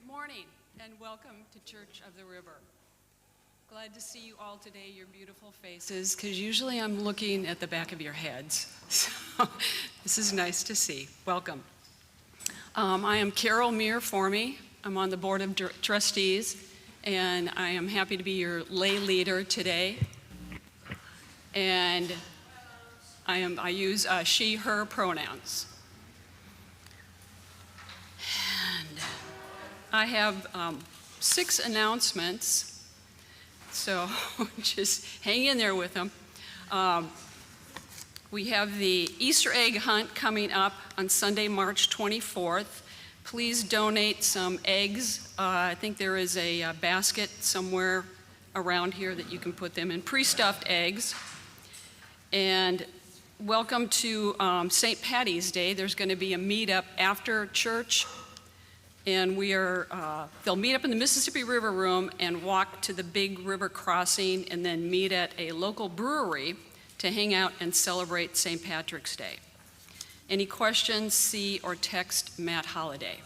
Good morning and welcome to Church of the River. Glad to see you all today, your beautiful faces, because usually I'm looking at the back of your heads. So this is nice to see. Welcome. I am Carol Meir-Formey. I'm on the Board of Trustees, and I am happy to be your lay leader today. And I use she, her pronouns. And I have 6 announcements, so just hang in there with them. We have the Easter egg hunt coming up on Sunday, March 24th. Please donate some eggs. I think there is a basket somewhere around here that you can put them in, pre-stuffed eggs. And welcome to St. Patty's Day. There's going to be a meetup after church, and they'll meet up in the Mississippi River Room and walk to the big river crossing and then meet at a local brewery to hang out and celebrate St. Patrick's Day. Any questions, see or text Matt Holliday.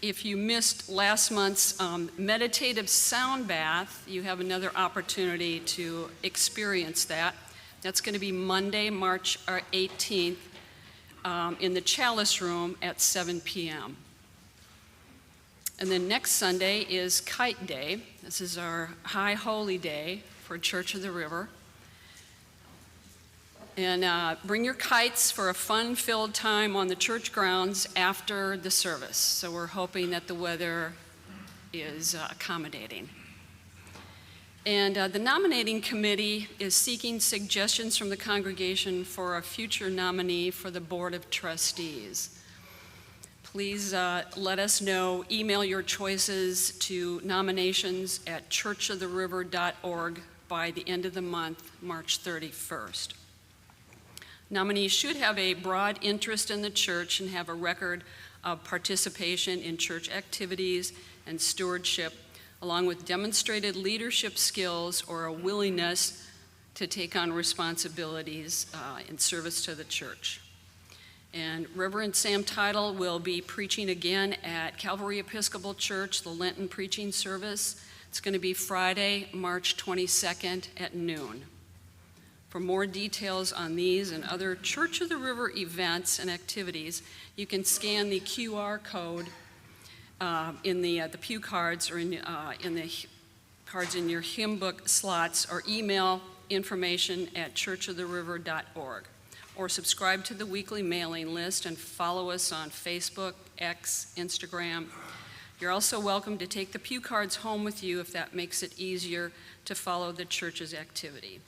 If you missed last month's meditative sound bath, you have another opportunity to experience that. That's going to be Monday, March 18th in the Chalice Room at 7 p.m. And then next Sunday is Kite Day. This is our high holy day for Church of the River. And bring your kites for a fun-filled time on the church grounds after the service. So we're hoping that the weather is accommodating. And the nominating committee is seeking suggestions from the congregation for a future nominee for the Board of Trustees. Please let us know. Email your choices to nominations@churchoftheriver.org by the end of the month, March 31st. Nominees should have a broad interest in the church and have a record of participation in church activities and stewardship, along with demonstrated leadership skills or a willingness to take on responsibilities in service to the church. And Reverend Sam Teitel will be preaching again at Calvary Episcopal Church, the Lenten preaching service. It's going to be Friday, March 22nd at noon. For more details on these and other Church of the River events and activities, you can scan the QR code in the pew cards or in the cards in your hymn book slots, or email information@churchoftheriver.org, or subscribe to the weekly mailing list and follow us on Facebook, X, Instagram. You're also welcome to take the pew cards home with you if that makes it easier to follow the church's activity.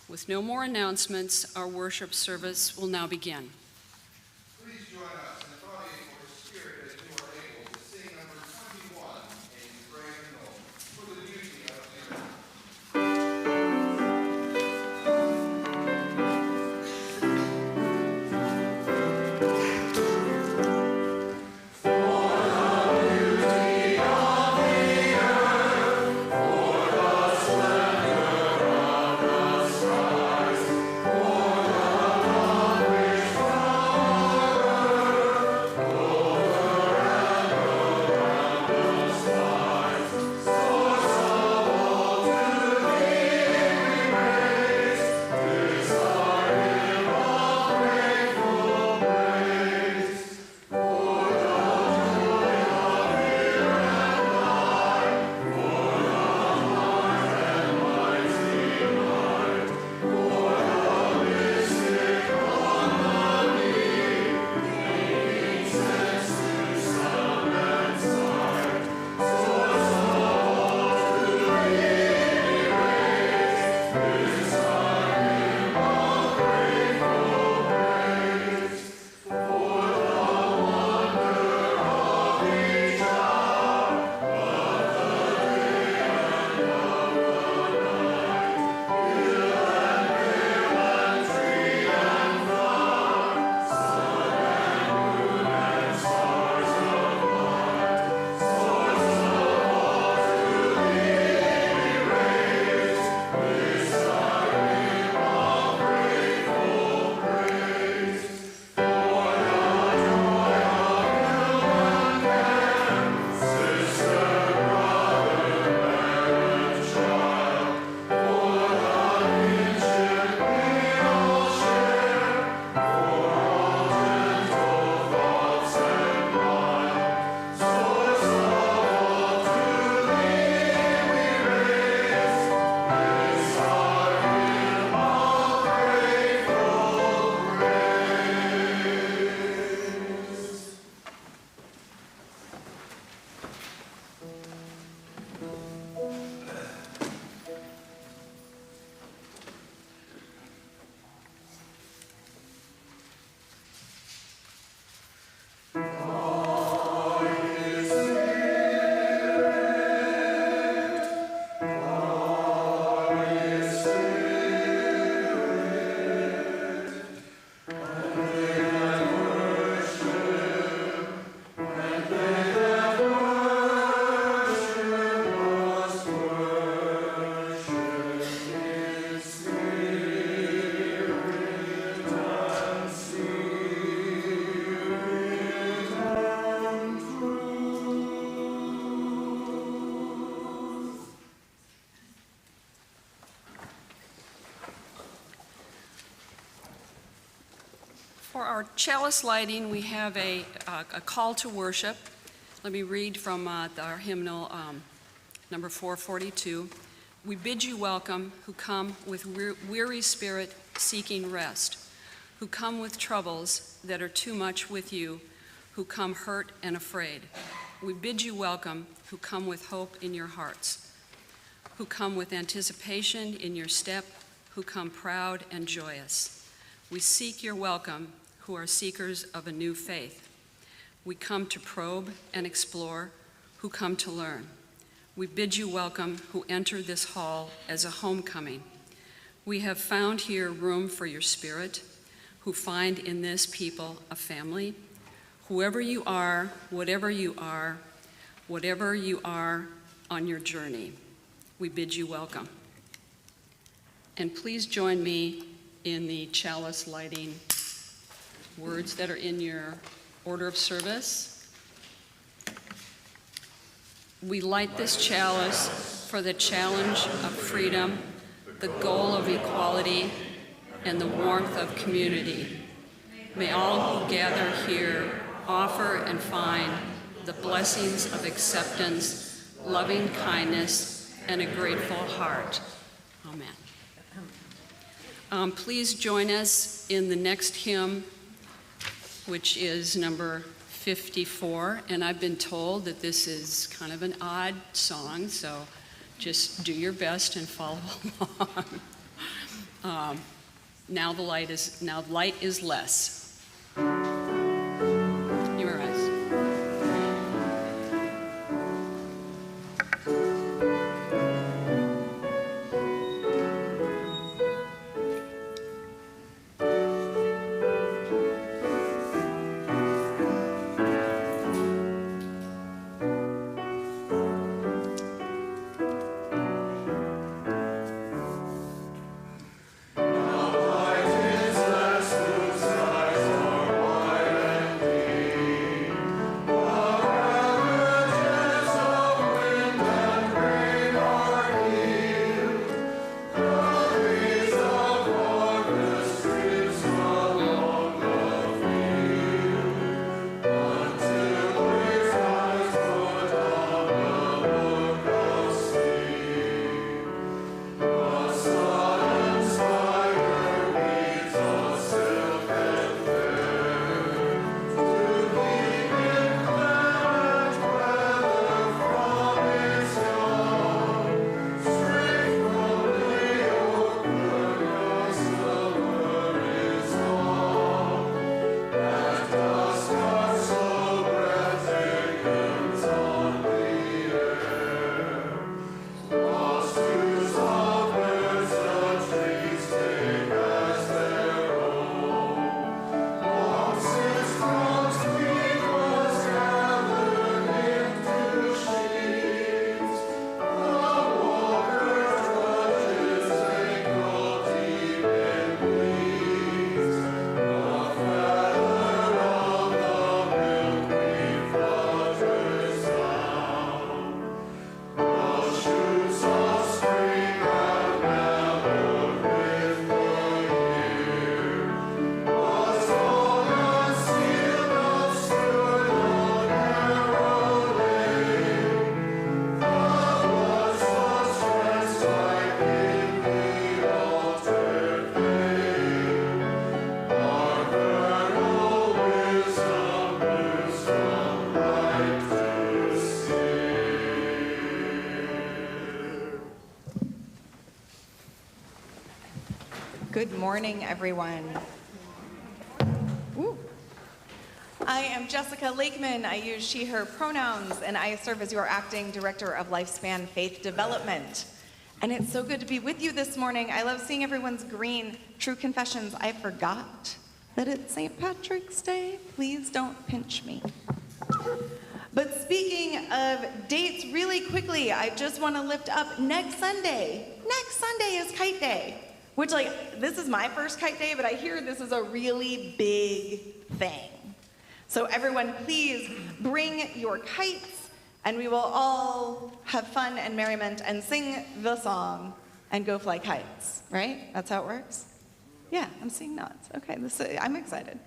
With no more announcements, our worship service will now begin. Please join us in the audience for Spirit as you are able to sing number 21 in Prayer and Hope for the beauty of the earth. For the our chalice lighting, we have a call to worship. Let me read from our hymnal, number 442. We bid you welcome, who come with weary spirit seeking rest, who come with troubles that are too much with you, who come hurt and afraid. We bid you welcome, who come with hope in your hearts, who come with anticipation in your step, who come proud and joyous. We seek your welcome, who are seekers of a new faith. We come to probe and explore, who come to learn. We bid you welcome, who enter this hall as a homecoming. We have found here room for your spirit, who find in this people a family. Whoever you are, whatever you are on your journey, we bid you welcome. And please join me in the chalice lighting words that are in your order of service. We light this chalice for the challenge of freedom, the goal of equality, and the warmth of community. May all who gather here offer and find the blessings of acceptance, loving kindness, and a grateful heart. Amen. Please join us in the next hymn, which is number 54, and I've been told that this is kind of an odd song, so just do your best and follow along. Now the light is less. You may rise. Good morning, everyone. Woo. I am Jessica Lakeman. I use she, her pronouns, and I serve as your acting director of Lifespan Faith Development. And it's so good to be with you this morning. I love seeing everyone's green. True confessions, I forgot that it's St. Patrick's Day. Please don't pinch me. But speaking of dates, really quickly, I just want to lift up next Sunday. Next Sunday is Kite Day, which, this is my first Kite Day, but I hear this is a really big thing. So everyone, please bring your kites, and we will all have fun and merriment and sing the song and go fly kites, right? That's how it works? Yeah, I'm seeing nods. Okay, I'm excited.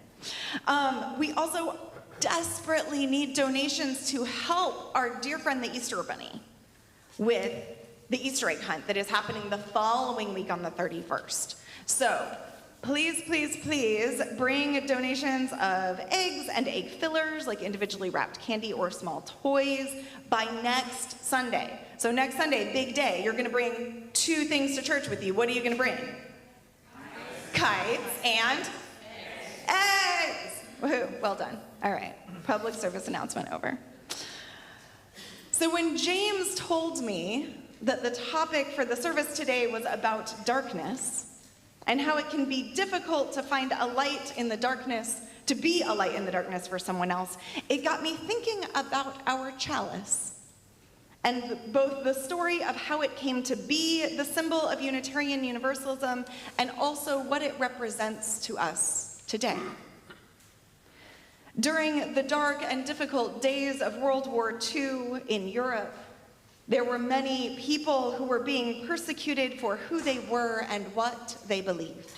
We also desperately need donations to help our dear friend the Easter Bunny with the Easter egg hunt that is happening the following week on the 31st. So please, please, please bring donations of eggs and egg fillers, like individually wrapped candy or small toys, by next Sunday. So next Sunday, big day, you're gonna bring 2 things to church with you. What are you gonna bring? Kites and eggs. Woohoo, well done. All right, public service announcement over. So when James told me that the topic for the service today was about darkness and how it can be difficult to find a light in the darkness, to be a light in the darkness for someone else, it got me thinking about our chalice and both the story of how it came to be the symbol of Unitarian Universalism and also what it represents to us today. During the dark and difficult days of World War II in Europe, there were many people who were being persecuted for who they were and what they believed.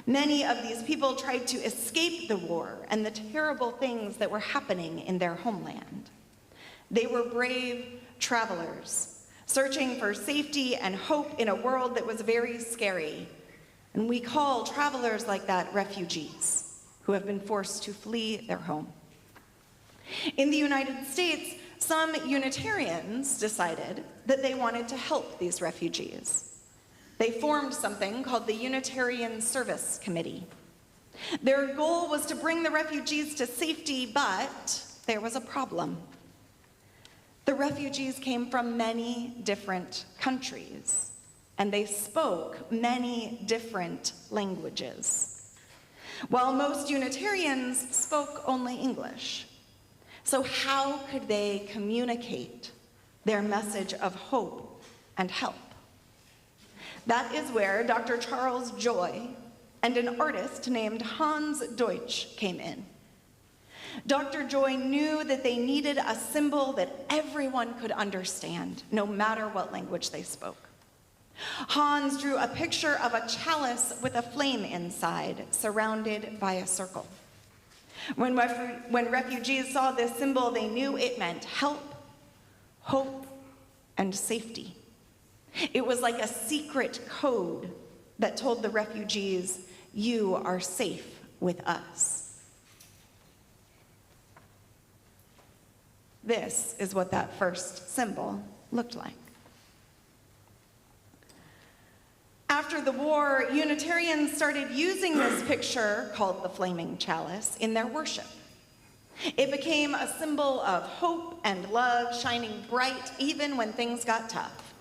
Many of these people tried to escape the war and the terrible things that were happening in their homeland. They were brave travelers, searching for safety and hope in a world that was very scary. And we call travelers like that refugees who have been forced to flee their home. In the United States, some Unitarians decided that they wanted to help these refugees. They formed something called the Unitarian Service Committee. Their goal was to bring the refugees to safety, but there was a problem. The refugees came from many different countries, and they spoke many different languages, while most Unitarians spoke only English. So how could they communicate their message of hope and help? That is where Dr. Charles Joy and an artist named Hans Deutsch came in. Dr. Joy knew that they needed a symbol that everyone could understand, no matter what language they spoke. Hans drew a picture of a chalice with a flame inside, surrounded by a circle. When refugees saw this symbol, they knew it meant help, hope, and safety. It was like a secret code that told the refugees, "You are safe with us." This is what that first symbol looked like. After the war, Unitarians started using this picture, called the flaming chalice, in their worship. It became a symbol of hope and love, shining bright even when things got tough.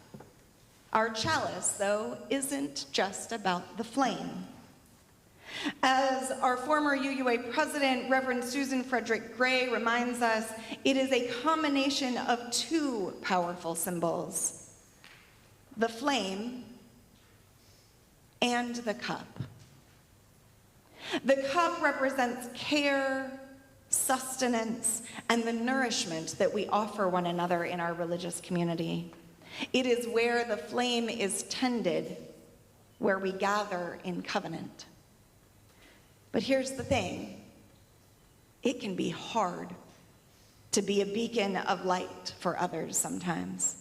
Our chalice, though, isn't just about the flame. As our former UUA president, Reverend Susan Frederick Gray, reminds us, it is a combination of 2 powerful symbols: the flame and the cup. The cup represents care, sustenance, and the nourishment that we offer one another in our religious community. It is where the flame is tended, where we gather in covenant. But here's the thing, it can be hard to be a beacon of light for others sometimes.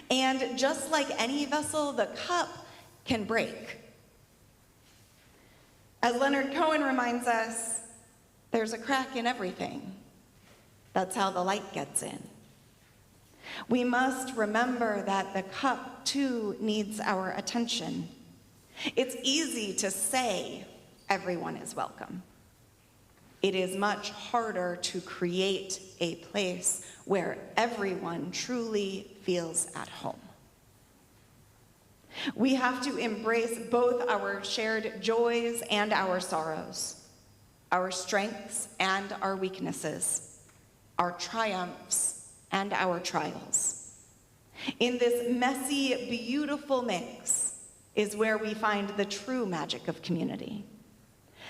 And just like any vessel, the cup can break. As Leonard Cohen reminds us, there's a crack in everything. That's how the light gets in. We must remember that the cup, too, needs our attention. It's easy to say everyone is welcome. It is much harder to create a place where everyone truly feels at home. We have to embrace both our shared joys and our sorrows, our strengths and our weaknesses, our triumphs and our trials. In this messy, beautiful mix is where we find the true magic of community.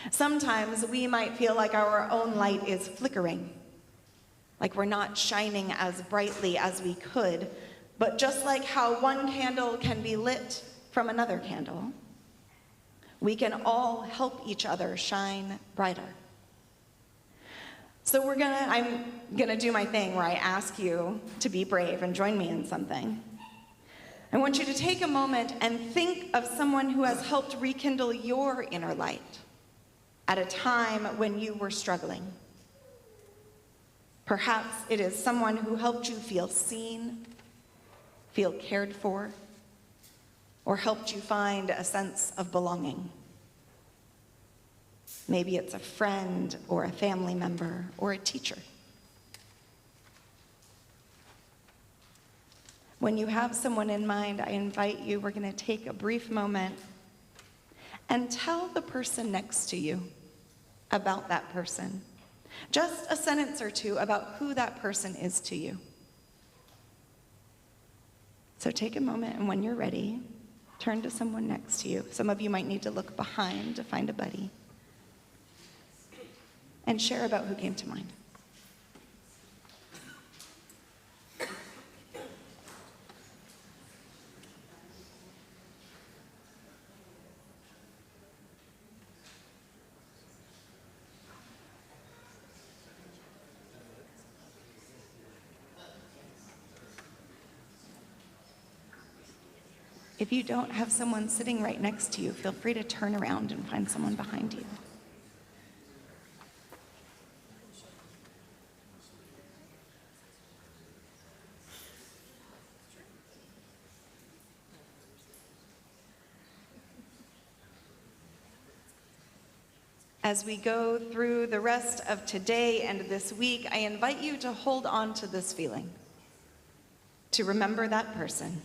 Sometimes we might feel like our own light is flickering, like we're not shining as brightly as we could, but just like how one candle can be lit from another candle, we can all help each other shine brighter. So I'm gonna do my thing where I ask you to be brave and join me in something. I want you to take a moment and think of someone who has helped rekindle your inner light at a time when you were struggling. Perhaps it is someone who helped you feel seen, feel cared for, or helped you find a sense of belonging. Maybe it's a friend or a family member or a teacher. When you have someone in mind, I invite you, we're going to take a brief moment and tell the person next to you about that person. Just a sentence or two about who that person is to you. So take a moment, and when you're ready, turn to someone next to you. Some of you might need to look behind to find a buddy. And share about who came to mind. If you don't have someone sitting right next to you, feel free to turn around and find someone behind you. As we go through the rest of today and this week, I invite you to hold on to this feeling, to remember that person,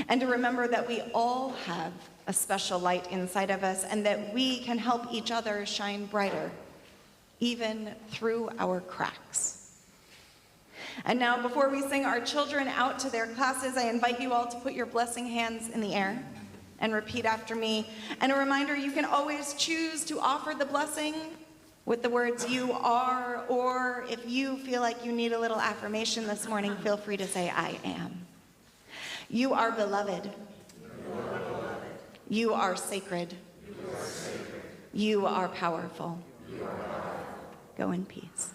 and to remember that we all have a special light inside of us and that we can help each other shine brighter, even through our cracks. And now, before we sing our children out to their classes, I invite you all to put your blessing hands in the air and repeat after me. And a reminder, you can always choose to offer the blessing with the words "you are," or if you feel like you need a little affirmation this morning, feel free to say "I am." You are beloved. You are sacred. You are powerful. Go in peace.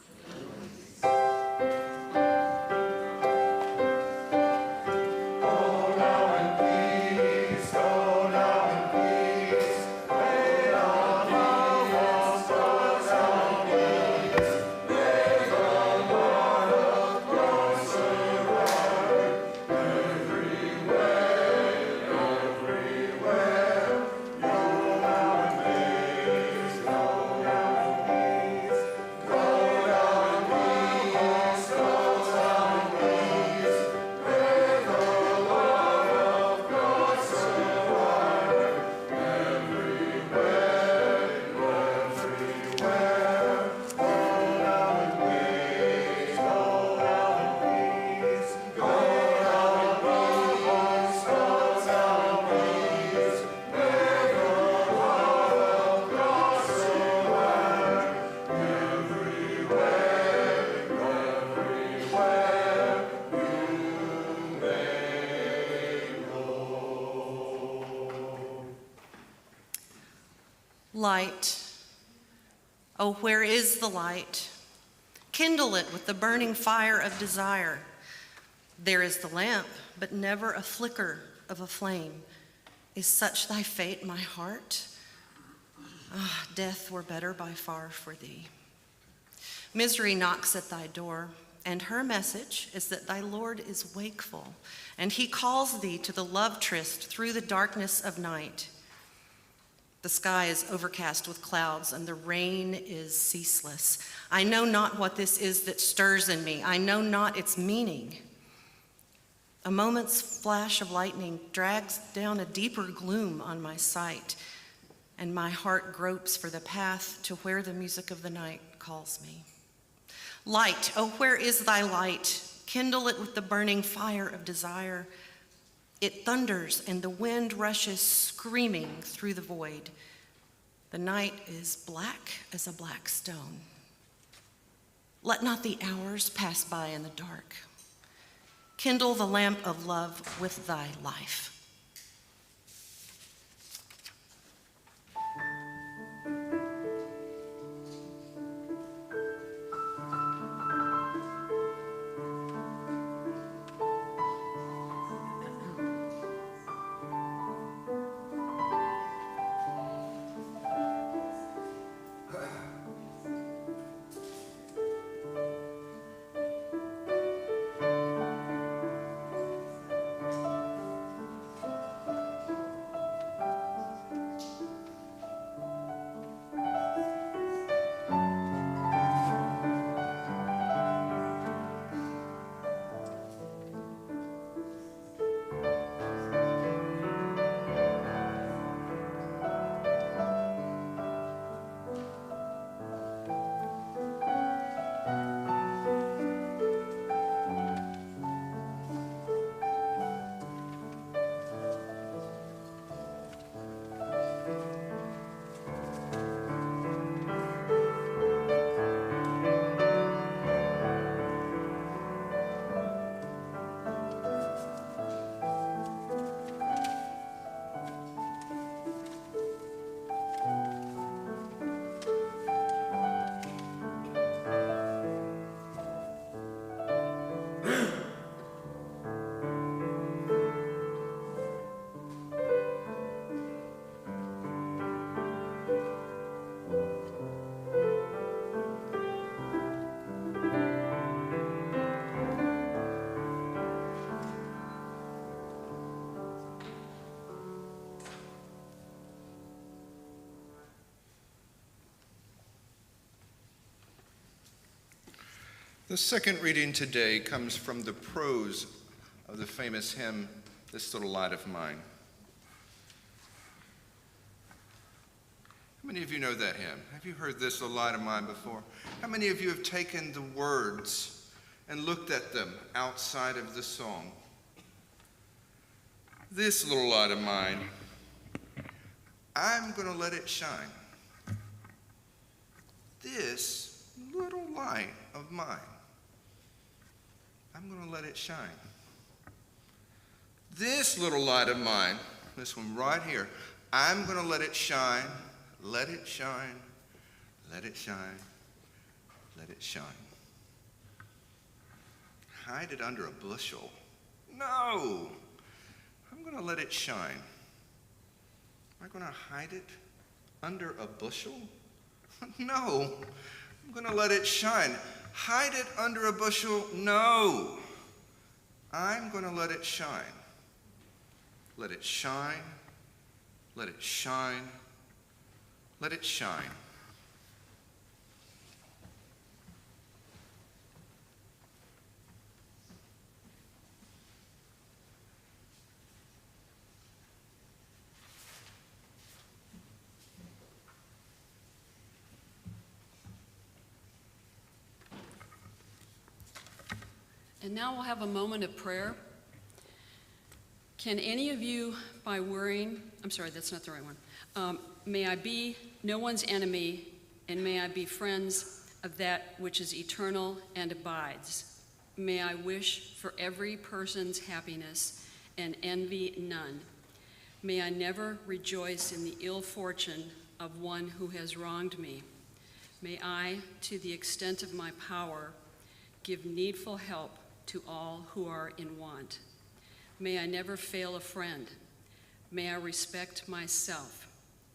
Light. Oh, where is the light? Kindle it with the burning fire of desire. There is the lamp, but never a flicker of a flame. Is such thy fate, my heart? Ah, death were better by far for thee. Misery knocks at thy door, and her message is that thy Lord is wakeful, and he calls thee to the love tryst through the darkness of night. The sky is overcast with clouds, and the rain is ceaseless. I know not what this is that stirs in me. I know not its meaning. A moment's flash of lightning drags down a deeper gloom on my sight, and my heart gropes for the path to where the music of the night calls me. Light, oh, where is thy light? Kindle it with the burning fire of desire. It thunders, and the wind rushes screaming through the void. The night is black as a black stone. Let not the hours pass by in the dark. Kindle the lamp of love with thy life. The second reading today comes from the prose of the famous hymn, "This Little Light of Mine." How many of you know that hymn? Have you heard "This Little Light of Mine" before? How many of you have taken the words and looked at them outside of the song? This little light of mine, I'm going to let it shine. This little light of mine, I'm going to let it shine. This little light of mine, this one right here, I'm going to let it shine, let it shine, let it shine, let it shine. Hide it under a bushel? No! I'm going to let it shine. Am I going to hide it under a bushel? No. I'm going to let it shine. Hide it under a bushel? No. I'm going to let it shine. Let it shine. Let it shine. Let it shine. And now we'll have a moment of prayer. Can any of you, by worrying, I'm sorry, that's not the right one. May I be no one's enemy, and may I be friends of that which is eternal and abides. May I wish for every person's happiness and envy none. May I never rejoice in the ill fortune of one who has wronged me. May I, to the extent of my power, give needful help to all who are in want. May I never fail a friend. May I respect myself.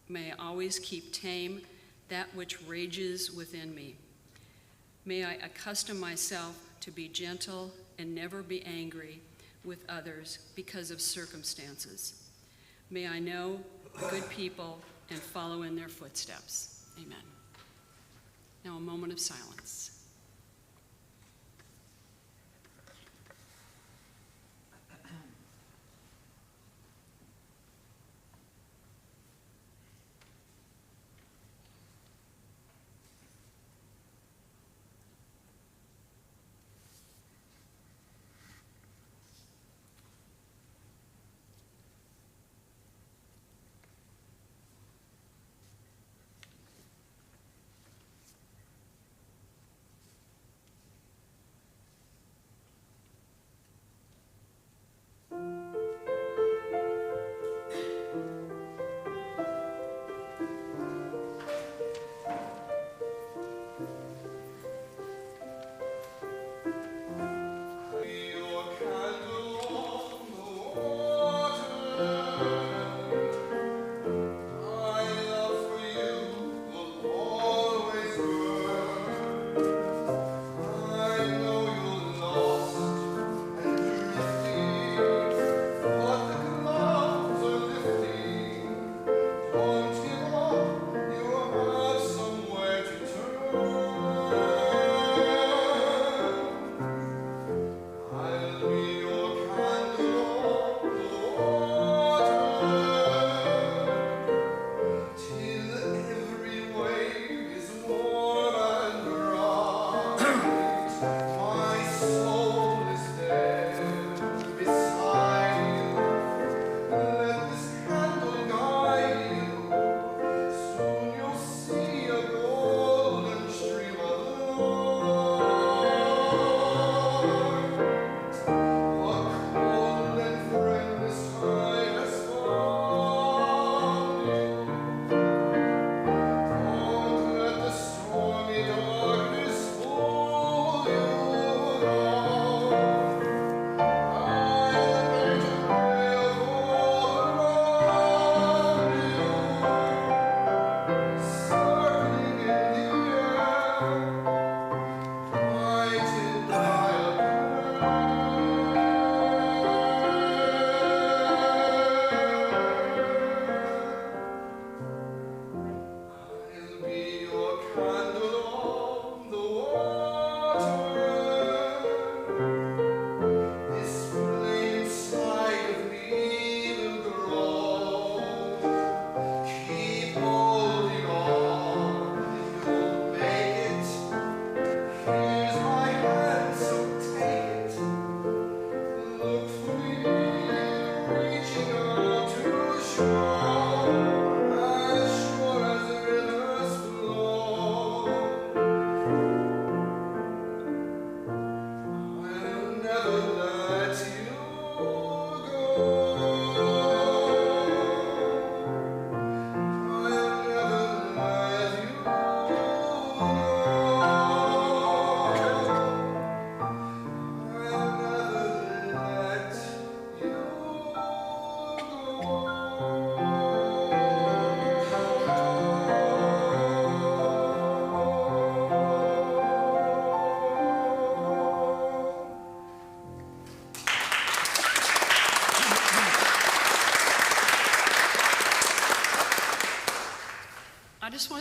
May I always keep tame that which rages within me. May I accustom myself to be gentle and never be angry with others because of circumstances. May I know good people and follow in their footsteps. Amen. Now a moment of silence.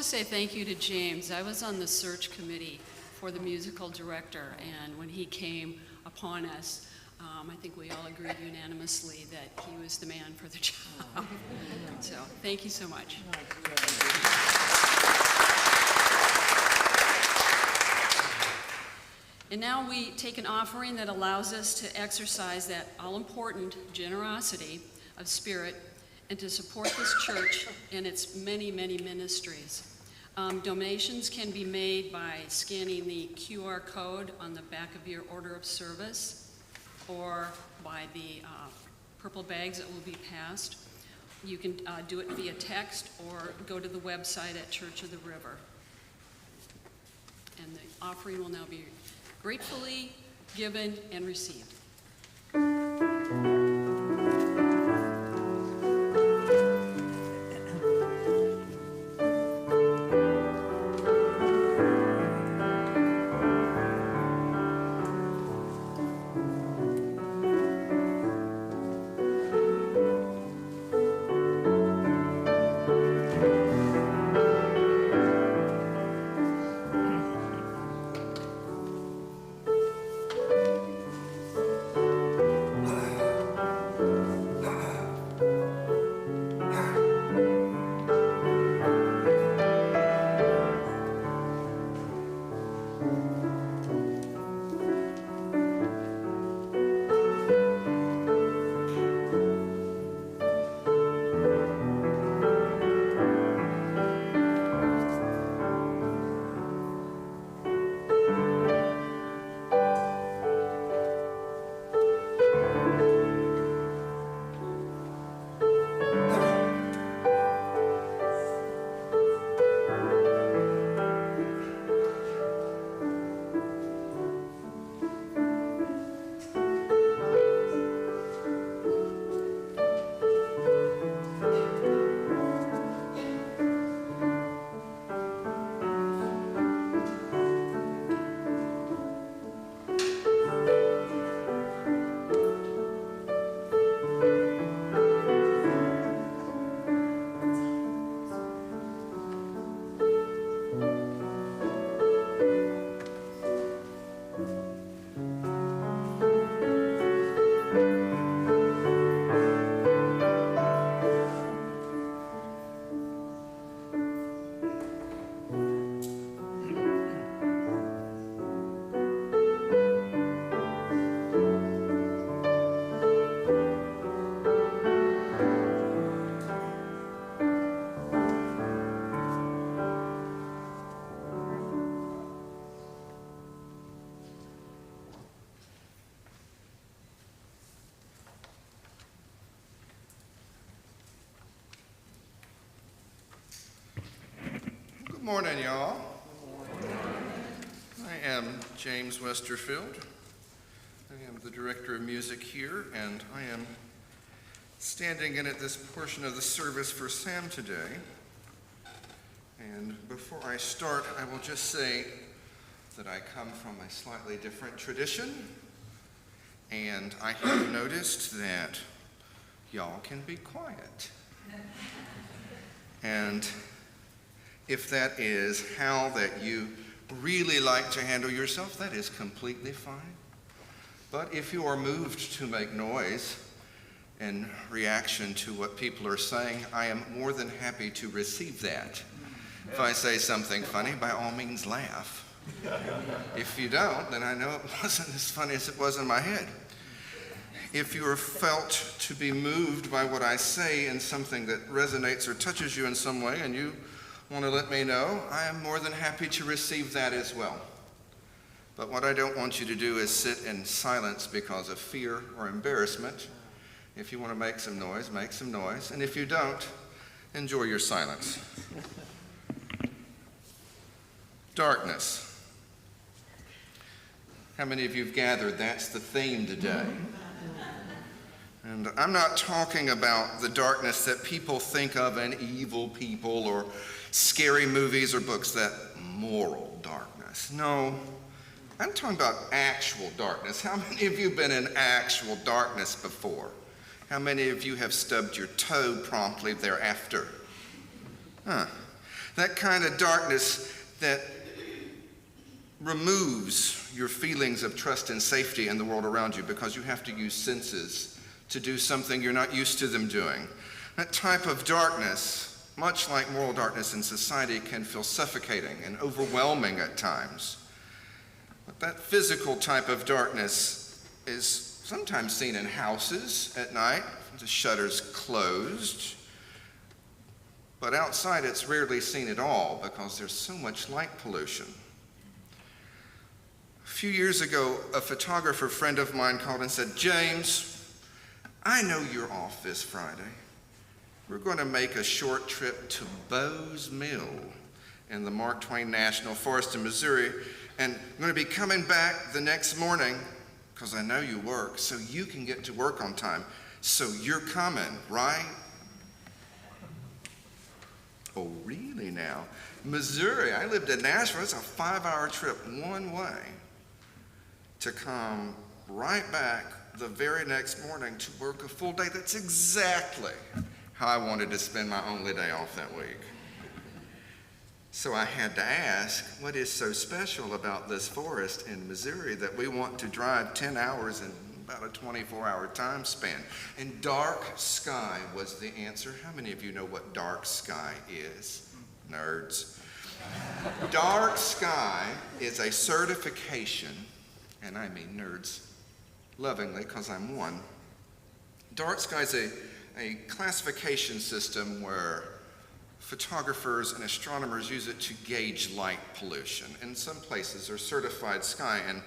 say thank you to James. I was on the search committee for the musical director, and when he came upon us, I think we all agreed unanimously that he was the man for the job. So thank you so much. And now we take an offering that allows us to exercise that all-important generosity of spirit and to support this church and its many, many ministries. Donations can be made by scanning the QR code on the back of your order of service or by the purple bags that will be passed. You can do it via text or go to the website at Church of the River. And the offering will now be gratefully given and received. Good morning, y'all. I am James Westerfield. I am the director of music here, and I am standing in at this portion of the service for Sam today. And before I start, I will just say that I come from a slightly different tradition, and I have noticed that y'all can be quiet. And if that is how that you really like to handle yourself, that is completely fine. But if you are moved to make noise in reaction to what people are saying, I am more than happy to receive that. If I say something funny, by all means laugh. If you don't, then I know it wasn't as funny as it was in my head. If you are felt to be moved by what I say in something that resonates or touches you in some way and you want to let me know, I am more than happy to receive that as well. But what I don't want you to do is sit in silence because of fear or embarrassment. If you want to make some noise, make some noise. And if you don't, enjoy your silence. Darkness. How many of you have gathered that's the theme today? And I'm not talking about the darkness that people think of in evil people or scary movies or books, that moral darkness. No, I'm talking about actual darkness. How many of you have been in actual darkness before? How many of you have stubbed your toe promptly thereafter? That kind of darkness that removes your feelings of trust and safety in the world around you because you have to use senses to do something you're not used to them doing. That type of darkness, much like moral darkness in society, can feel suffocating and overwhelming at times. But that physical type of darkness is sometimes seen in houses at night, the shutters closed. But outside it's rarely seen at all because there's so much light pollution. A few years ago, a photographer friend of mine called and said, "James, I know you're off this Friday. We're going to make a short trip to Bo's Mill in the Mark Twain National Forest in Missouri, and I'm going to be coming back the next morning because I know you work, so you can get to work on time. So you're coming, right?" Oh, really now? Missouri, I lived in Nashville. It's a 5-hour trip one way to come right back the very next morning to work a full day. That's exactly how I wanted to spend my only day off that week. So I had to ask, what is so special about this forest in Missouri that we want to drive 10 hours in about a 24-hour time span? And dark sky was the answer. How many of you know what dark sky is? Nerds. Dark sky is a certification, and I mean nerds lovingly because I'm one. Dark sky is a classification system where photographers and astronomers use it to gauge light pollution. In some places are certified sky, and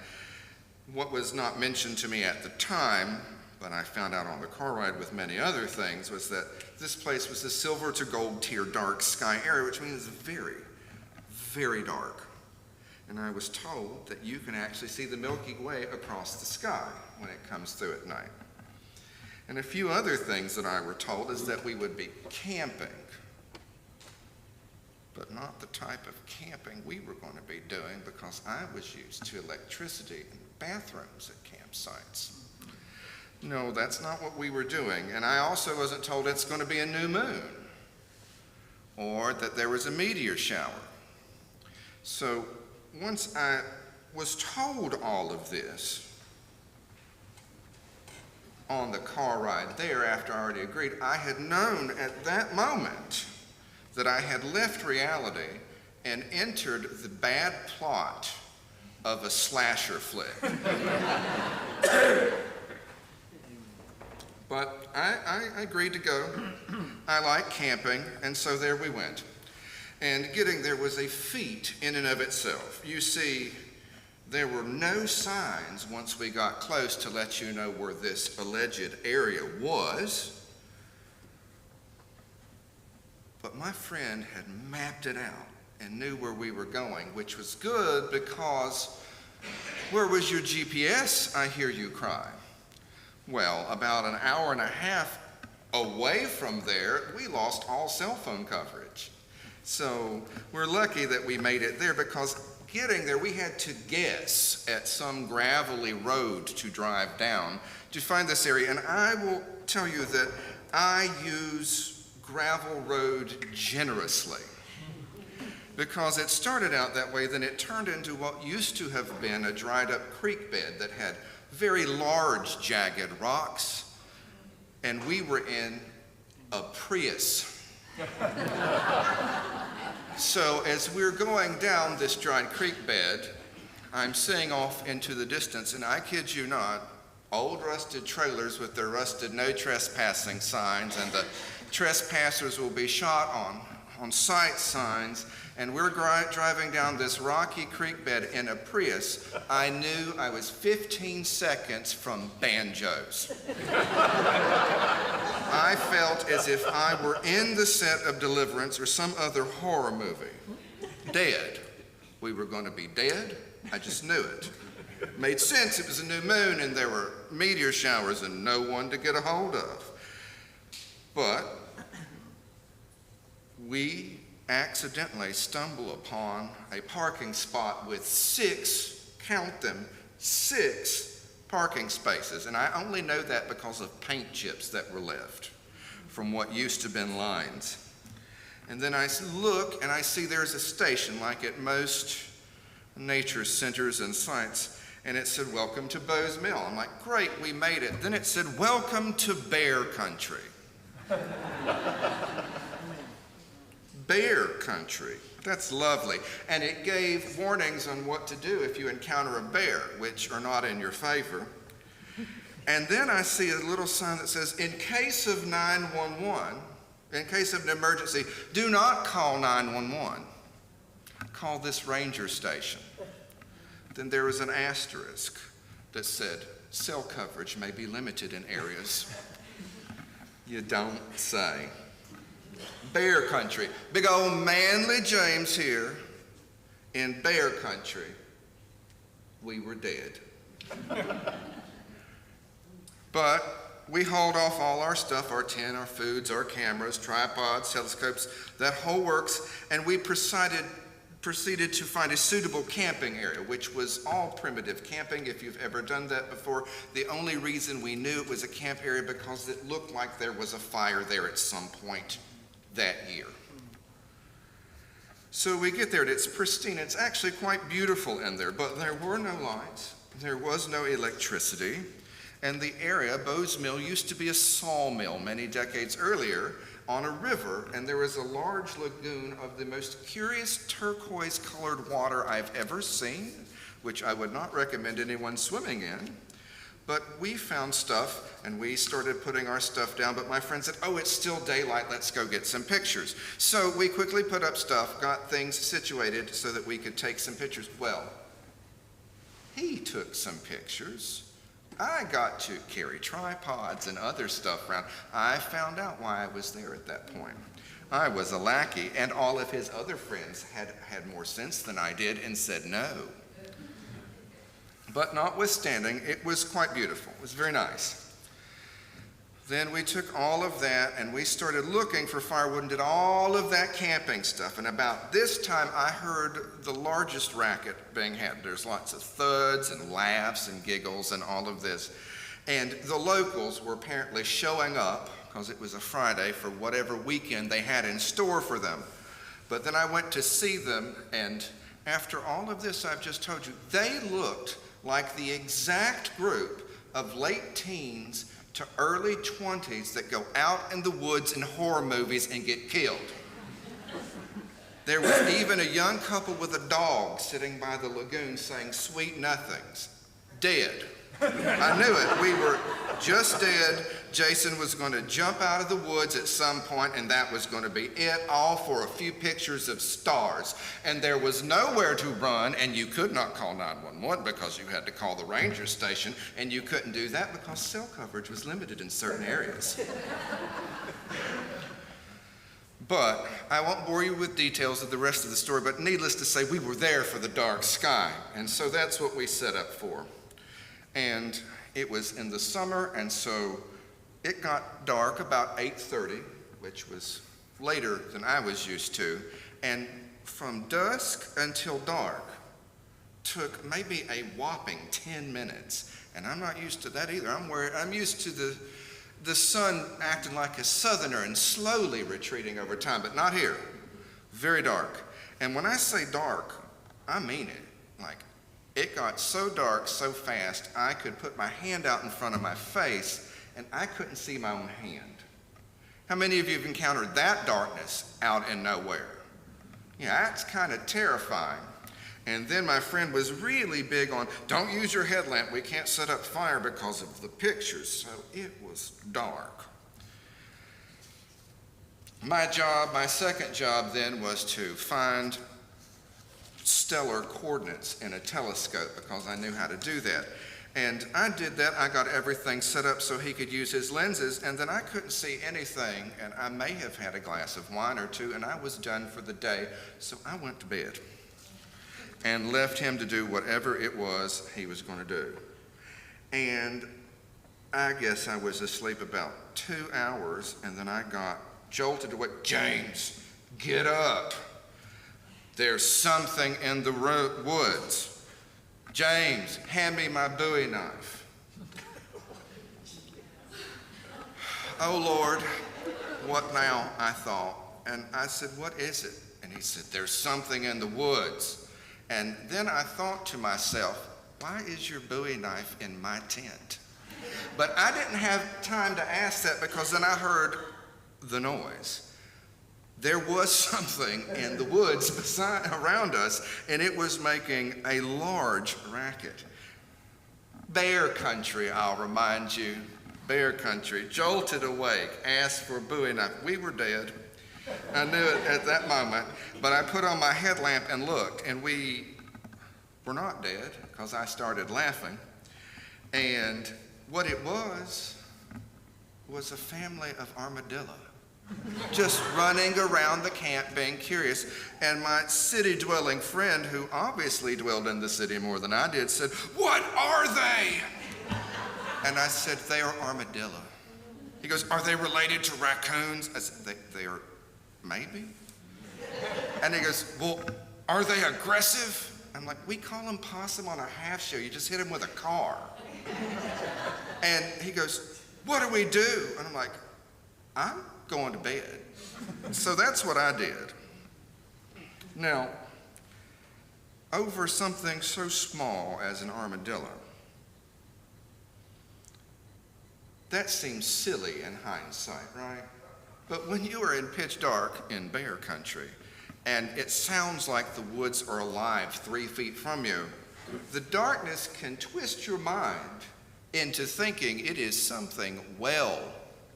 what was not mentioned to me at the time, but I found out on the car ride with many other things, was that this place was a silver to gold tier dark sky area, which means very, very dark. And I was told that you can actually see the Milky Way across the sky when it comes through at night. And a few other things that I were told is that we would be camping, but not the type of camping we were going to be doing because I was used to electricity and bathrooms at campsites. No, that's not what we were doing. And I also wasn't told it's going to be a new moon or that there was a meteor shower. So once I was told all of this on the car ride there after I already agreed, I had known at that moment that I had left reality and entered the bad plot of a slasher flick. But I agreed to go. I like camping, and so there we went. And getting there was a feat in and of itself. You see, there were no signs once we got close to let you know where this alleged area was. But my friend had mapped it out and knew where we were going, which was good because where was your GPS, I hear you cry? Well, about an hour and a half away from there, we lost all cell phone coverage. So we're lucky that we made it there because getting there, we had to guess at some gravelly road to drive down to find this area. And I will tell you that I use gravel road generously because it started out that way, then it turned into what used to have been a dried up creek bed that had very large jagged rocks, and we were in a Prius. So as we're going down this dried creek bed, I'm seeing off into the distance, and I kid you not, old rusted trailers with their rusted no trespassing signs, and the trespassers will be shot on sight signs, and we're driving down this rocky creek bed in a Prius. I knew I was 15 seconds from banjos. I felt as if I were in the set of Deliverance or some other horror movie. Dead. We were going to be dead. I just knew it. Made sense. It was a new moon and there were meteor showers and no one to get a hold of. But we accidentally stumble upon a parking spot with 6, count them, 6 parking spaces. And I only know that because of paint chips that were left from what used to have been lines. And then I look and I see there's a station like at most nature centers and sites. And it said, welcome to Bo's Mill. I'm like, great, we made it. Then it said, welcome to bear country. Bear country. That's lovely. And it gave warnings on what to do if you encounter a bear, which are not in your favor. And then I see a little sign that says, in case of 911, in case of an emergency, do not call 911. Call this ranger station. Then there was an asterisk that said, cell coverage may be limited in areas. You don't say. Bear country. Big old manly James here in bear country. We were dead. But we hauled off all our stuff, our tent, our foods, our cameras, tripods, telescopes, that whole works, and we proceeded to find a suitable camping area, which was all primitive camping. If you've ever done that before, the only reason we knew it was a camp area because it looked like there was a fire there at some point that year. So we get there and it's pristine. It's actually quite beautiful in there, but there were no lights. There was no electricity. And the area, Bo's Mill, used to be a sawmill many decades earlier on a river, and there was a large lagoon of the most curious turquoise-colored water I've ever seen, which I would not recommend anyone swimming in. But we found stuff, and we started putting our stuff down, but my friend said, oh, it's still daylight, let's go get some pictures. So we quickly put up stuff, got things situated so that we could take some pictures. Well, he took some pictures. I got to carry tripods and other stuff around. I found out why I was there at that point. I was a lackey, and all of his other friends had more sense than I did and said no. But notwithstanding, it was quite beautiful. It was very nice. Then we took all of that and we started looking for firewood and did all of that camping stuff. And about this time, I heard the largest racket being had. There's lots of thuds and laughs and giggles and all of this. And the locals were apparently showing up, because it was a Friday, for whatever weekend they had in store for them. But then I went to see them, and after all of this I've just told you, they looked like the exact group of late teens to early 20s that go out in the woods in horror movies and get killed. There was even a young couple with a dog sitting by the lagoon saying sweet nothings. Dead. I knew it. We were just dead. Jason was going to jump out of the woods at some point, and that was going to be it, all for a few pictures of stars. And there was nowhere to run, and you could not call 911 because you had to call the ranger station, and you couldn't do that because cell coverage was limited in certain areas. But I won't bore you with details of the rest of the story, but needless to say, we were there for the dark sky, and so that's what we set up for. And it was in the summer, and so it got dark about 8:30, which was later than I was used to, and from dusk until dark took maybe a whopping 10 minutes, and I'm not used to that either. I'm used to the sun acting like a southerner and slowly retreating over time, but not here. Very dark. And when I say dark, I mean it. Like, it got so dark so fast, I could put my hand out in front of my face and I couldn't see my own hand. How many of you have encountered that darkness out in nowhere? Yeah, that's kind of terrifying. And then my friend was really big on, don't use your headlamp, we can't set up fire because of the pictures. So it was dark. My second job then was to find stellar coordinates in a telescope because I knew how to do that. And I did that. I got everything set up so he could use his lenses, and then I couldn't see anything, and I may have had a glass of wine or two, and I was done for the day, so I went to bed and left him to do whatever it was he was going to do. And I guess I was asleep about 2 hours, and then I got jolted awake. James, get up. There's something in the woods. James, hand me my Bowie knife. Oh Lord, what now? I thought. And I said, what is it? And he said, there's something in the woods. And then I thought to myself, why is your Bowie knife in my tent? But I didn't have time to ask that because then I heard the noise. There was something in the woods around us, and it was making a large racket. Bear country, I'll remind you. Bear country. Jolted awake, asked for a Bowie knife. We were dead. I knew it at that moment, but I put on my headlamp and looked, and we were not dead because I started laughing. And what it was a family of armadillo just running around the camp being curious. And my city-dwelling friend, who obviously dwelled in the city more than I did, said, what are they? And I said, they are armadillo. He goes, are they related to raccoons? I said, they are, maybe. And he goes, well, are they aggressive? I'm like, we call them possum on a half shell. You just hit them with a car. And he goes, what do we do? And I'm like, I'm going to bed. So that's what I did. Now, over something so small as an armadillo, that seems silly in hindsight, right? But when you are in pitch dark in bear country, and it sounds like the woods are alive 3 feet from you, the darkness can twist your mind into thinking it is something well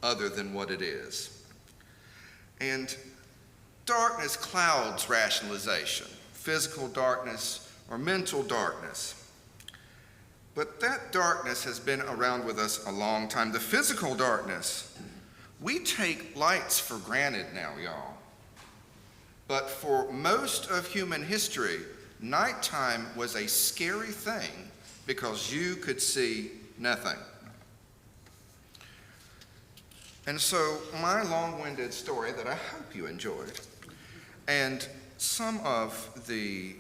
other than what it is. And darkness clouds rationalization, physical darkness or mental darkness. But that darkness has been around with us a long time. The physical darkness, we take lights for granted now, y'all. But for most of human history, nighttime was a scary thing because you could see nothing. And so my long-winded story that I hope you enjoyed, and some of the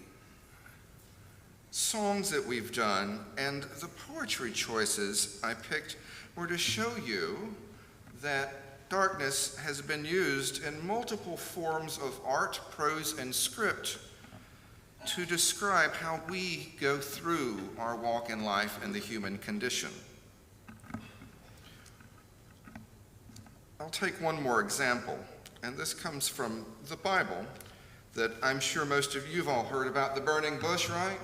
songs that we've done and the poetry choices I picked were to show you that darkness has been used in multiple forms of art, prose, and script to describe how we go through our walk in life and the human condition. I'll take one more example, and this comes from the Bible that I'm sure most of you've all heard about, the burning bush, right?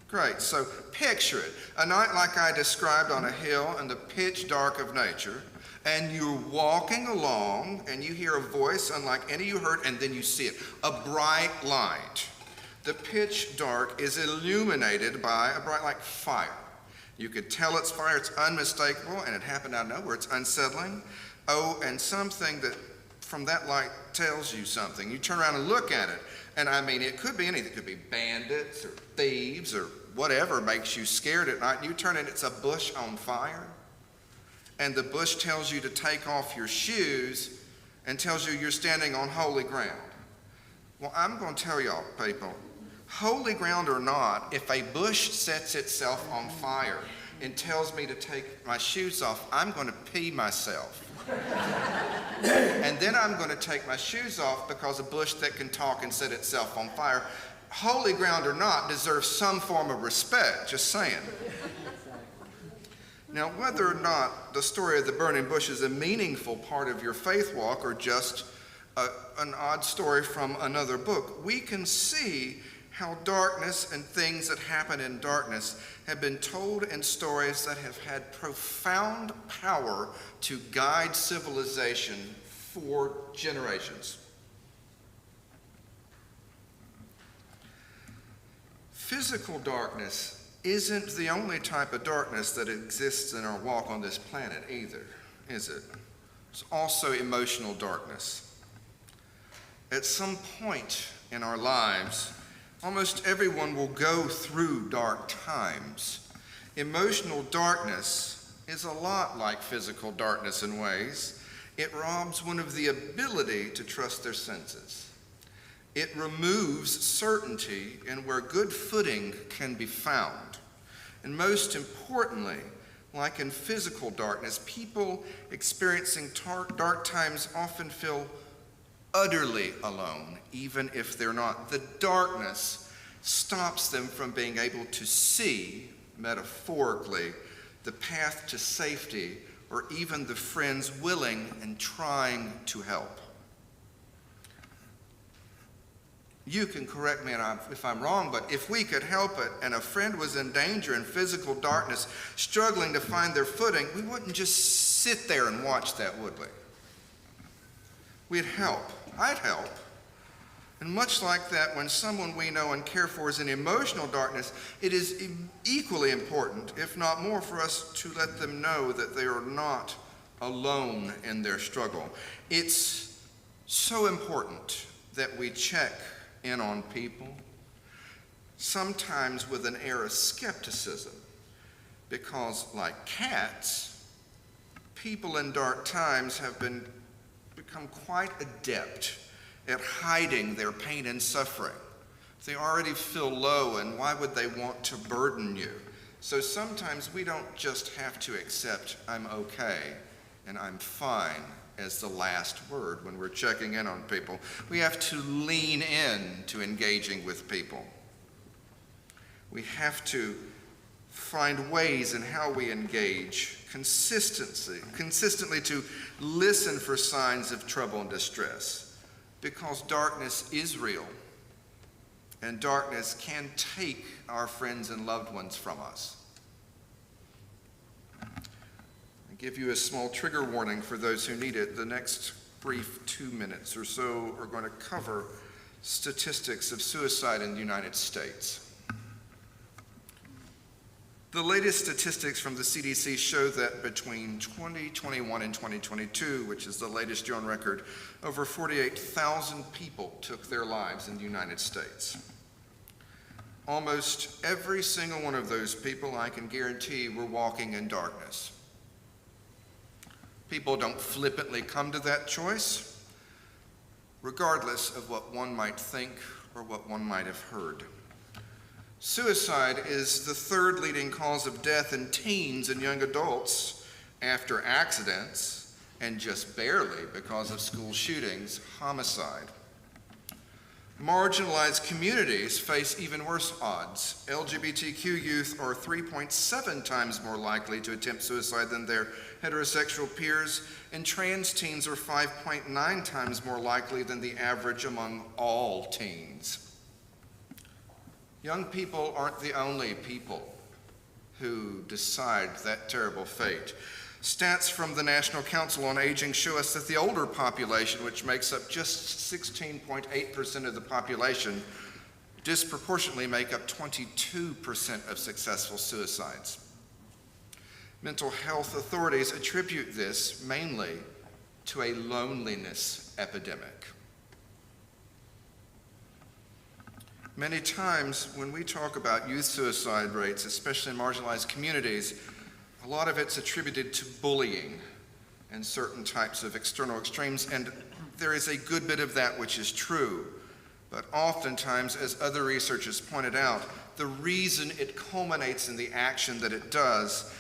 Great, so picture it. A night like I described on a hill in the pitch dark of nature, and you're walking along and you hear a voice unlike any you heard, and then you see it, a bright light. The pitch dark is illuminated by a bright like fire. You could tell it's fire, it's unmistakable, and it happened out of nowhere, it's unsettling. Oh, and something that from that light tells you something. You turn around and look at it, and I mean, it could be anything. It could be bandits or thieves or whatever makes you scared at night. And you turn it, it's a bush on fire. And the bush tells you to take off your shoes and tells you you're standing on holy ground. Well, I'm going to tell y'all, people, holy ground or not, if a bush sets itself on fire and tells me to take my shoes off, I'm going to pee myself. And then I'm going to take my shoes off because a bush that can talk and set itself on fire, holy ground or not, deserves some form of respect, just saying. Now, whether or not the story of the burning bush is a meaningful part of your faith walk or just an odd story from another book, we can see how darkness and things that happen in darkness have been told in stories that have had profound power to guide civilization for generations. Physical darkness isn't the only type of darkness that exists in our walk on this planet either, is it? It's also emotional darkness. At some point in our lives, almost everyone will go through dark times. Emotional darkness is a lot like physical darkness in ways. It robs one of the ability to trust their senses. It removes certainty in where good footing can be found. And most importantly, like in physical darkness, people experiencing dark times often feel utterly alone, even if they're not. The darkness stops them from being able to see, metaphorically, the path to safety or even the friends willing and trying to help. You can correct me if I'm wrong, but if we could help it and a friend was in danger in physical darkness, struggling to find their footing, we wouldn't just sit there and watch that, would we? We'd help. I'd help. And much like that, when someone we know and care for is in emotional darkness, it is equally important, if not more, for us to let them know that they are not alone in their struggle. It's so important that we check in on people, sometimes with an air of skepticism, because like cats, people in dark times have become quite adept at hiding their pain and suffering. They already feel low, and why would they want to burden you? So sometimes we don't just have to accept I'm okay and I'm fine as the last word when we're checking in on people. We have to lean in to engaging with people. We have to find ways in how we engage consistently to listen for signs of trouble and distress, because darkness is real, and darkness can take our friends and loved ones from us. I give you a small trigger warning for those who need it. The next brief 2 minutes or so are going to cover statistics of suicide in the United States. The latest statistics from the CDC show that between 2021 and 2022, which is the latest year on record, over 48,000 people took their lives in the United States. Almost every single one of those people, I can guarantee, were walking in darkness. People don't flippantly come to that choice, regardless of what one might think or what one might have heard. Suicide is the third leading cause of death in teens and young adults after accidents, and just barely, because of school shootings, homicide. Marginalized communities face even worse odds. LGBTQ youth are 3.7 times more likely to attempt suicide than their heterosexual peers, and trans teens are 5.9 times more likely than the average among all teens. Young people aren't the only people who decide that terrible fate. Stats from the National Council on Aging show us that the older population, which makes up just 16.8% of the population, disproportionately make up 22% of successful suicides. Mental health authorities attribute this mainly to a loneliness epidemic. Many times when we talk about youth suicide rates, especially in marginalized communities, a lot of it's attributed to bullying and certain types of external extremes, and there is a good bit of that which is true. But oftentimes, as other research has pointed out, the reason it culminates in the action that it does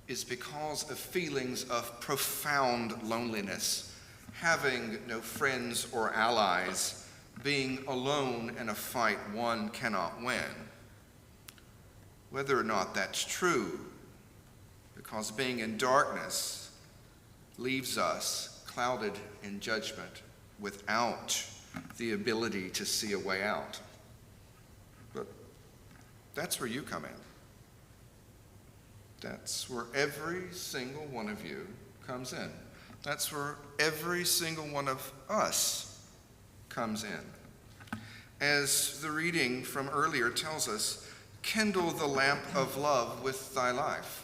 is because of feelings of profound loneliness, having no friends or allies, being alone in a fight one cannot win. Whether or not that's true, because being in darkness leaves us clouded in judgment without the ability to see a way out. But that's where you come in. That's where every single one of you comes in. That's where every single one of us comes in. As the reading from earlier tells us, kindle the lamp of love with thy life.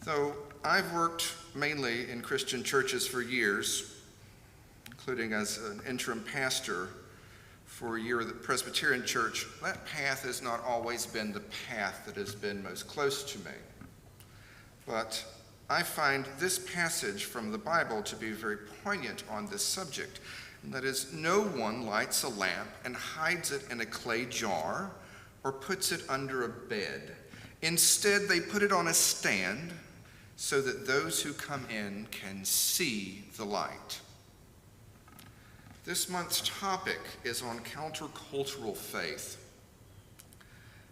Though I've worked mainly in Christian churches for years, including as an interim pastor for a year at the Presbyterian Church, that path has not always been the path that has been most close to me. But I find this passage from the Bible to be very poignant on this subject, and that is, no one lights a lamp and hides it in a clay jar or puts it under a bed. Instead, they put it on a stand so that those who come in can see the light. This month's topic is on countercultural faith.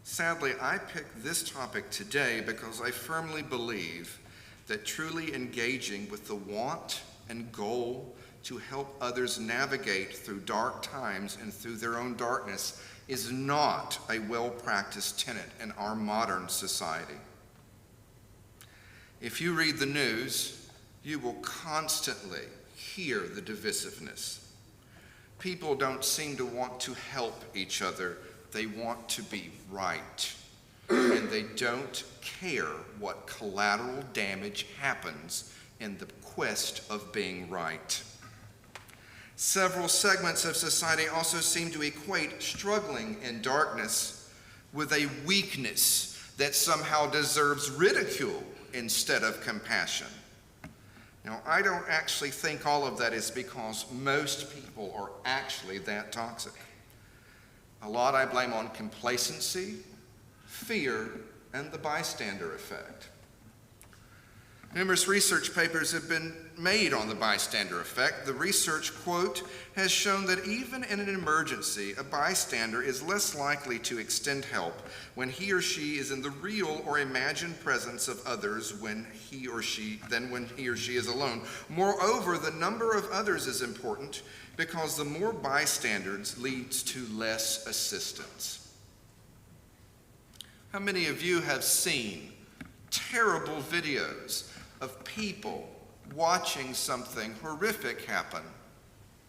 Sadly, I picked this topic today because I firmly believe that truly engaging with the want and goal to help others navigate through dark times and through their own darkness is not a well-practiced tenet in our modern society. If you read the news, you will constantly hear the divisiveness. People don't seem to want to help each other. They want to be right. And they don't care what collateral damage happens in the quest of being right. Several segments of society also seem to equate struggling in darkness with a weakness that somehow deserves ridicule instead of compassion. Now, I don't actually think all of that is because most people are actually that toxic. A lot I blame on complacency, fear, and the bystander effect. Numerous research papers have been made on the bystander effect. The research quote has shown that even in an emergency, a bystander is less likely to extend help when he or she is in the real or imagined presence of others than when he or she is alone. Moreover, the number of others is important because the more bystanders leads to less assistance. How many of you have seen terrible videos of people watching something horrific happen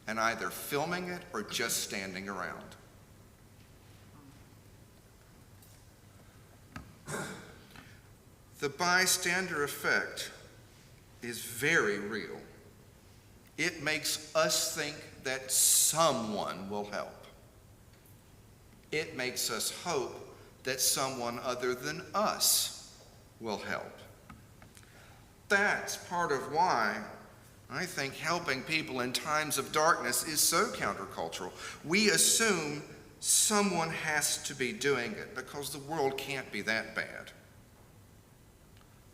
and either filming it or just standing around? The bystander effect is very real. It makes us think that someone will help. It makes us hope that someone other than us will help. That's part of why I think helping people in times of darkness is so countercultural. We assume someone has to be doing it because the world can't be that bad.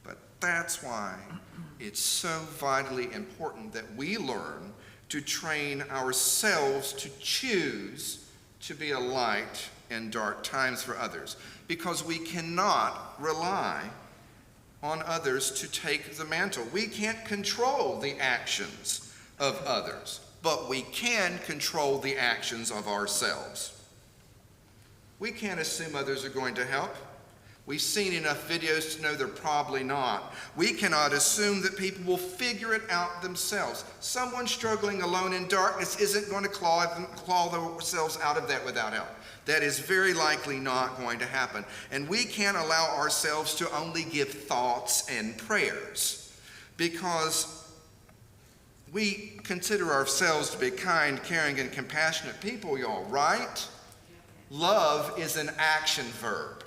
But that's why it's so vitally important that we learn to train ourselves to choose to be a light in dark times for others, because we cannot rely on others to take the mantle. We can't control the actions of others, but we can control the actions of ourselves. We can't assume others are going to help. We've seen enough videos to know they're probably not. We cannot assume that people will figure it out themselves. Someone struggling alone in darkness isn't going to claw themselves out of that without help. That is very likely not going to happen. And we can't allow ourselves to only give thoughts and prayers because we consider ourselves to be kind, caring, and compassionate people, y'all, right? Love is an action verb.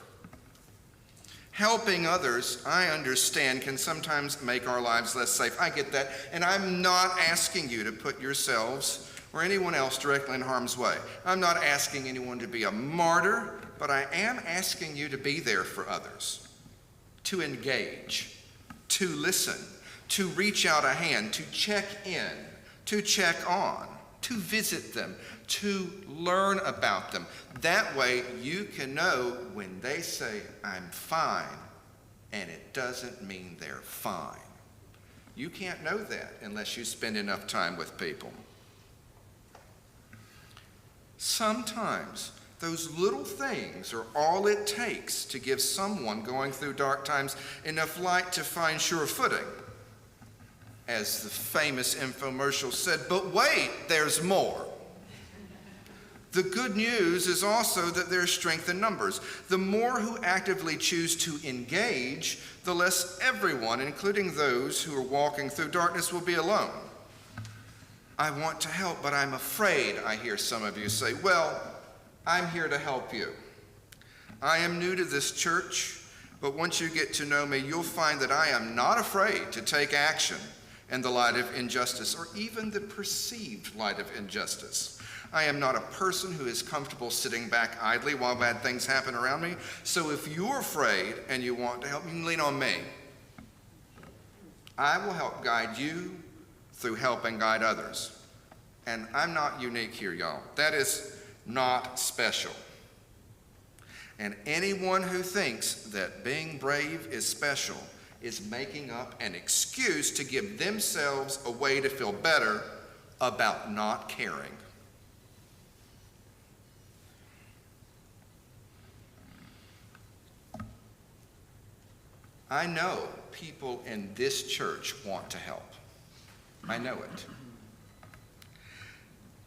Helping others, I understand, can sometimes make our lives less safe. I get that. And I'm not asking you to put yourselves or anyone else directly in harm's way. I'm not asking anyone to be a martyr, but I am asking you to be there for others, to engage, to listen, to reach out a hand, to check in, to check on, to visit them, to learn about them. That way you can know when they say, I'm fine, and it doesn't mean they're fine. You can't know that unless you spend enough time with people. Sometimes those little things are all it takes to give someone going through dark times enough light to find sure footing. As the famous infomercial said, but wait, there's more. The good news is also that there's strength in numbers. The more who actively choose to engage, the less everyone, including those who are walking through darkness, will be alone. I want to help, but I'm afraid, I hear some of you say. Well, I'm here to help you. I am new to this church, but once you get to know me, you'll find that I am not afraid to take action in the light of injustice, or even the perceived light of injustice. I am not a person who is comfortable sitting back idly while bad things happen around me. So if you're afraid and you want to help, you can lean on me. I will help guide you through helping guide others. And I'm not unique here, y'all. That is not special. And anyone who thinks that being brave is special is making up an excuse to give themselves a way to feel better about not caring. I know people in this church want to help. I know it.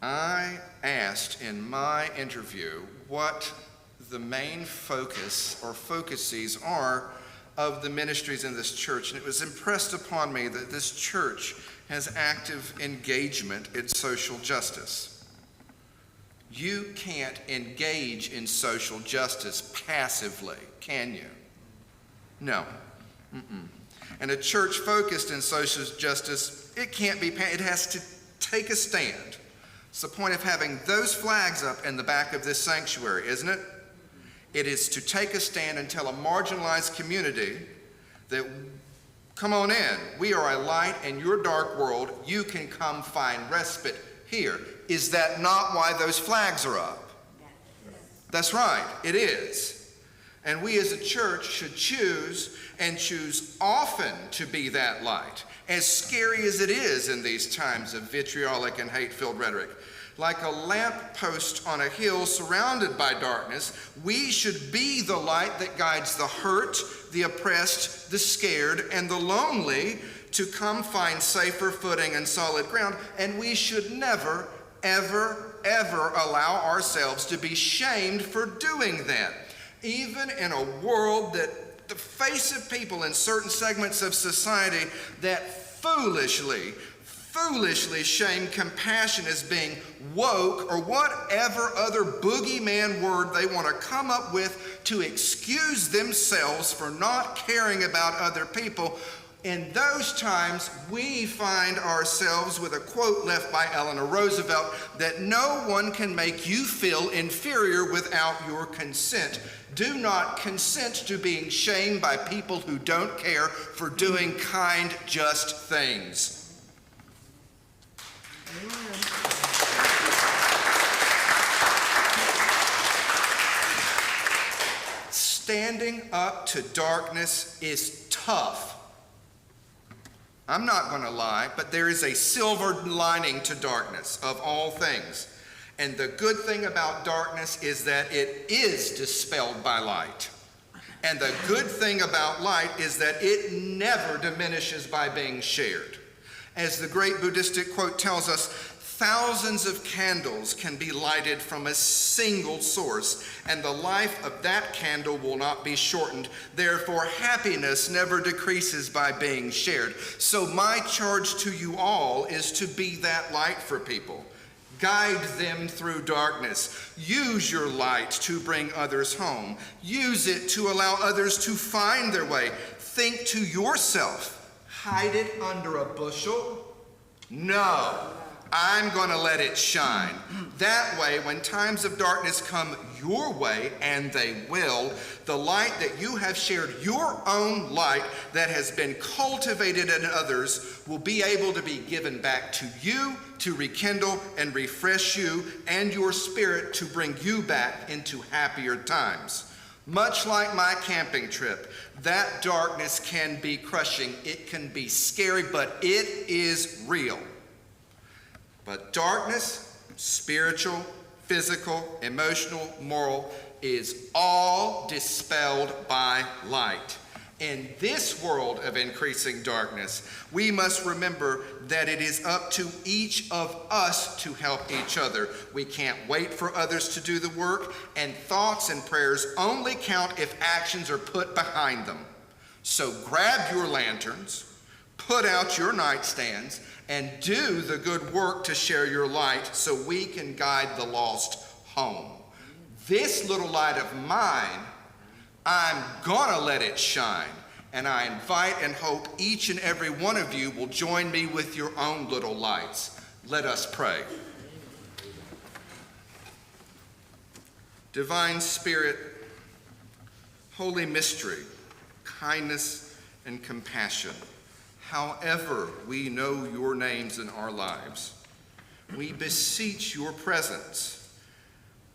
I asked in my interview what the main focus or focuses are of the ministries in this church, and it was impressed upon me that this church has active engagement in social justice. You can't engage in social justice passively, can you? No. And a church focused in social justice, it can't be, it has to take a stand. It's the point of having those flags up in the back of this sanctuary, isn't it? It is to take a stand and tell a marginalized community that, come on in, we are a light in your dark world, you can come find respite here. Is that not why those flags are up? That's right, it is. And we as a church should choose often to be that light, as scary as it is in these times of vitriolic and hate-filled rhetoric. Like a lamppost on a hill surrounded by darkness, we should be the light that guides the hurt, the oppressed, the scared, and the lonely to come find safer footing and solid ground. And we should never, ever, ever allow ourselves to be shamed for doing that. Even in a world that the face of people in certain segments of society that foolishly shame compassion as being woke or whatever other boogeyman word they want to come up with to excuse themselves for not caring about other people. In those times, we find ourselves with a quote left by Eleanor Roosevelt that no one can make you feel inferior without your consent. Do not consent to being shamed by people who don't care for doing kind, just things. Standing up to darkness is tough. I'm not going to lie, but there is a silver lining to darkness of all things. And the good thing about darkness is that it is dispelled by light. And the good thing about light is that it never diminishes by being shared. As the great Buddhistic quote tells us, thousands of candles can be lighted from a single source, and the life of that candle will not be shortened. Therefore, happiness never decreases by being shared. So my charge to you all is to be that light for people. Guide them through darkness. Use your light to bring others home. Use it to allow others to find their way. Think to yourself, hide it under a bushel? No, I'm going to let it shine. That way, when times of darkness come your way, and they will, the light that you have shared, your own light that has been cultivated in others, will be able to be given back to you to rekindle and refresh you and your spirit to bring you back into happier times. Much like my camping trip, that darkness can be crushing, it can be scary, but it is real. But darkness, spiritual, physical, emotional, moral, is all dispelled by light. In this world of increasing darkness, we must remember that it is up to each of us to help each other. We can't wait for others to do the work, and thoughts and prayers only count if actions are put behind them. So grab your lanterns, put out your nightstands, and do the good work to share your light so we can guide the lost home. This little light of mine, I'm gonna let it shine. And I invite and hope each and every one of you will join me with your own little lights. Let us pray. Divine Spirit, Holy Mystery, kindness and compassion, however we know your names in our lives, we beseech your presence.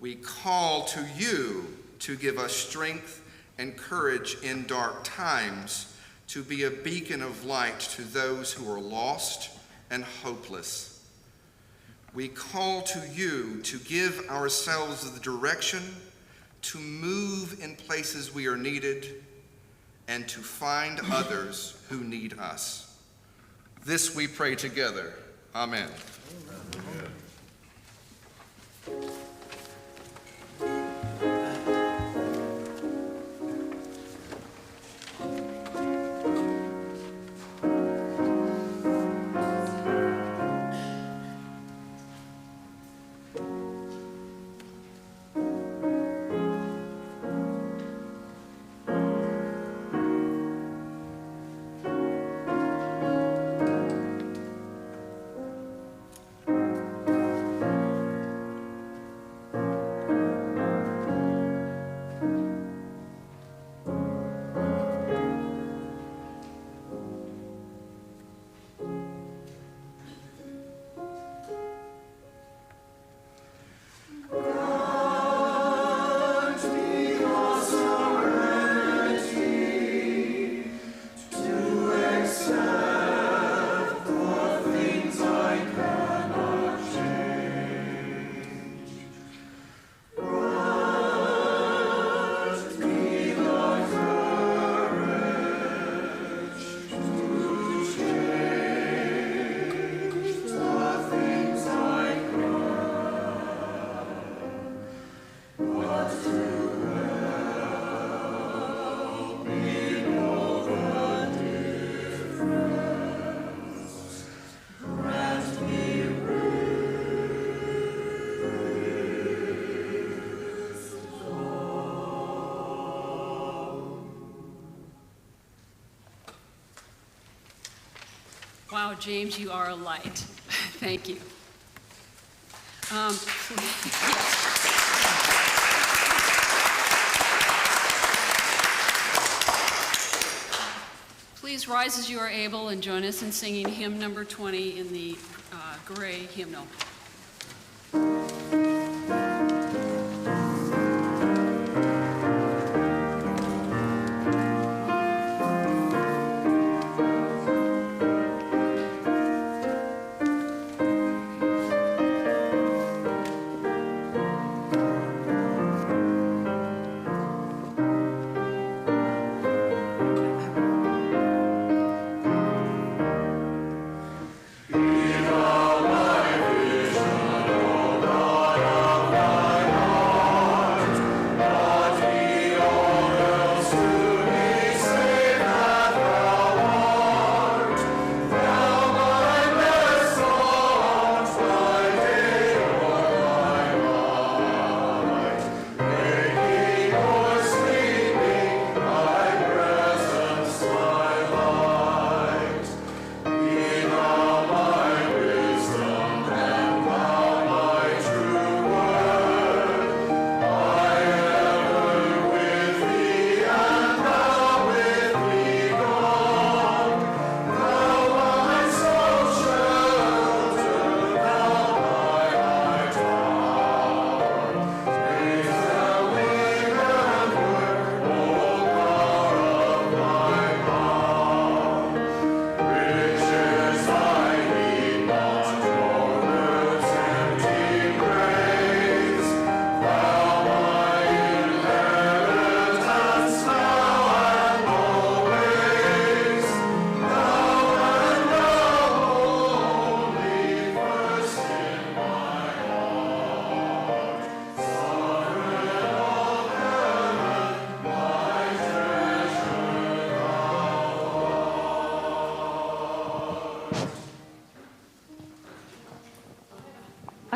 We call to you to give us strength and courage in dark times, to be a beacon of light to those who are lost and hopeless. We call to you to give ourselves the direction to move in places we are needed and to find others who need us. This we pray together. Amen. Wow, James, you are a light. Thank you. Please rise as you are able and join us in singing hymn number 20 in the gray hymnal.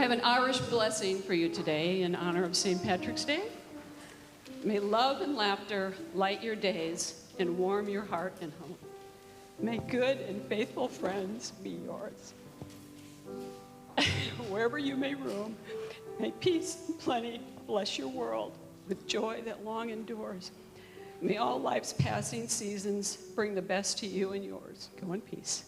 I have an Irish blessing for you today in honor of St. Patrick's Day. May love and laughter light your days and warm your heart and home. May good and faithful friends be yours. Wherever you may roam, may peace and plenty bless your world with joy that long endures. May all life's passing seasons bring the best to you and yours. Go in peace.